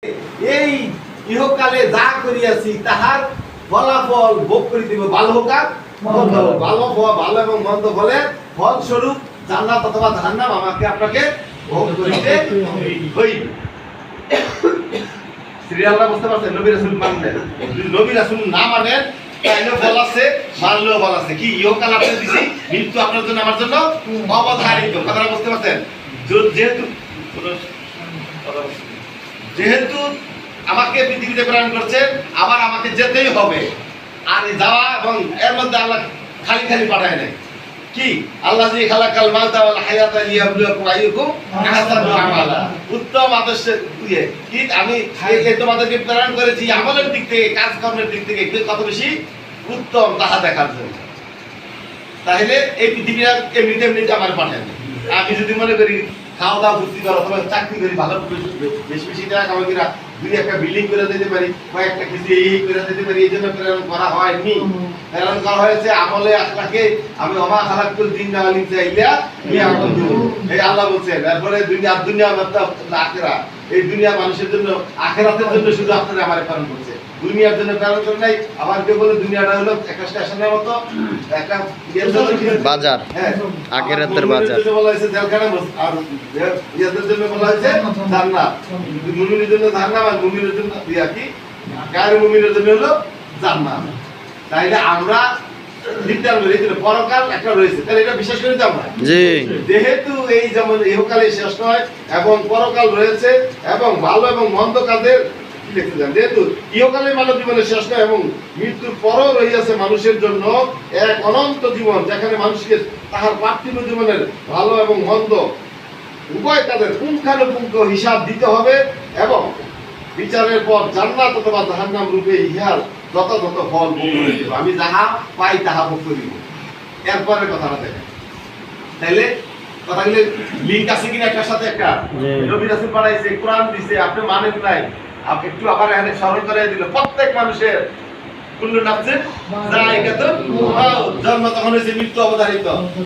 এই ইহকালে যা করিয়াছি তাহার ফলাফল ভোগ করে দিব, ভালো হোক আর মন্দ হোক। ভালো এবং মন্দ ফলের ফলস্বরূপ জান্নাত অথবা জাহান্নাম আমাকে আপনাকে ভোগ করিতে হইবে। সিরিয়ালটা বুঝতে পারছেন? নবী রাসূল মানবেন, যদি নবী রাসূল না মানেন তাহলে ফল আছে, মানলেও ফল আছে। কি ইহকাল আপনি দিছি, মৃত্যু আপনার জন্য আমার জন্য অবধারিত। কথাটা বুঝতে পারছেন? যেহেতু আমাকে পৃথিবীতে প্রেরণ করছে, আবার আমাকে যেতেই হবে। আর যাওয়া এবং এর মধ্যে আল্লাহ খালি খালি পাঠায় নাই। কি আল্লাহ জি খালাকাল মাউতা ওয়াল হায়াতা লিয়াবলুয়াকুম আইয়ুকুম আহসানু আমালা। উত্তম আদর্শের কি আমি এই তোমাদেরকে প্রেরণ করেছি আমলের দিক থেকে, কাজকর্মের দিক থেকে কে কত বেশি উত্তম তাহা দেখার জন্য। তাহলে এই পৃথিবীটা এমনিতে আমার পাঠায় না। আমি যদি মনে করি খাওয়া দাওয়া ভর্তি করা অথবা চাকরি করি, ভালো বেশি বেশি টাকা কামাই করা, দুই একটা বিল্ডিং করে দিতে পারি, কয়েকটা কিছু এই করে দিতে পারি, এই জন্য প্রেরণ করা হয়নি। প্রেরণ করা হয়েছে আমলে আখলাকে আমি অমা খালাকুল দিন নাওয়ালি চাইলা এই আল্লাহ বলছেন। তারপরে দুনিয়া আখেরা, এই দুনিয়া মানুষের জন্য, আখেরাতের জন্য শুধু আপনারা আমার প্রেরণ করছে, দুনিয়ার জন্য প্রেরণ করে নাই। আবার কেউ বলে দুনিয়াটা হলো একটা স্টেশনের মতো, একটা বাজার, আখেরাতের বাজার বলা হয়েছে জেলখানা, আর ইয়াদের জন্য বলা হয়েছে জান্নাত। মুমিনের জন্য জান্নাত আর মুমিনের জন্য কি গায়ের মুমিনের জন্য হলো জান্নাত। তাইলে আমরা পরকাল একটা রয়েছে, তাহলে এটা বিশ্বাস করি তো আমরা। যেহেতু এই যেমন ইহকালে শেষ নয় এবং পরকাল রয়েছে এবং ভালো এবং মন্দ কাজের যেহেতু ইহকালে মানব জীবনের শেষ নয় এবং মৃত্যুর পরও রহিয়াছে মানুষের জন্য এক অনন্ত জীবন, যেখানে মানুষকে তাহার পার্থিব জীবনের ভালো এবং মন্দ উভয় কাজের পুঙ্খানুপুঙ্খ হিসাব দিতে হবে এবং বিচারের পর জান্নাত অথবা জাহান্নাম রূপে ইহার যথাযথ ফল ভোগ করে দিব। আমি যাহা পাই তাহা ভোগ করিব। এরপরে কথাটা দেখেন, তাইলে কথাগুলি লিঙ্ক আছে কিনা একটার সাথে একটা? নবী রাসূল পাঠাইছে, কোরআন দিছে, আপনি মানেন নাই। আপনি একটু আবার এখানে স্মরণ করে দিল, প্রত্যেক মানুষের কুল্লু নাফসিন যায়কাতুল মাউত, জন্ম তখন হয়েছে, মৃত্যু অবধারিত।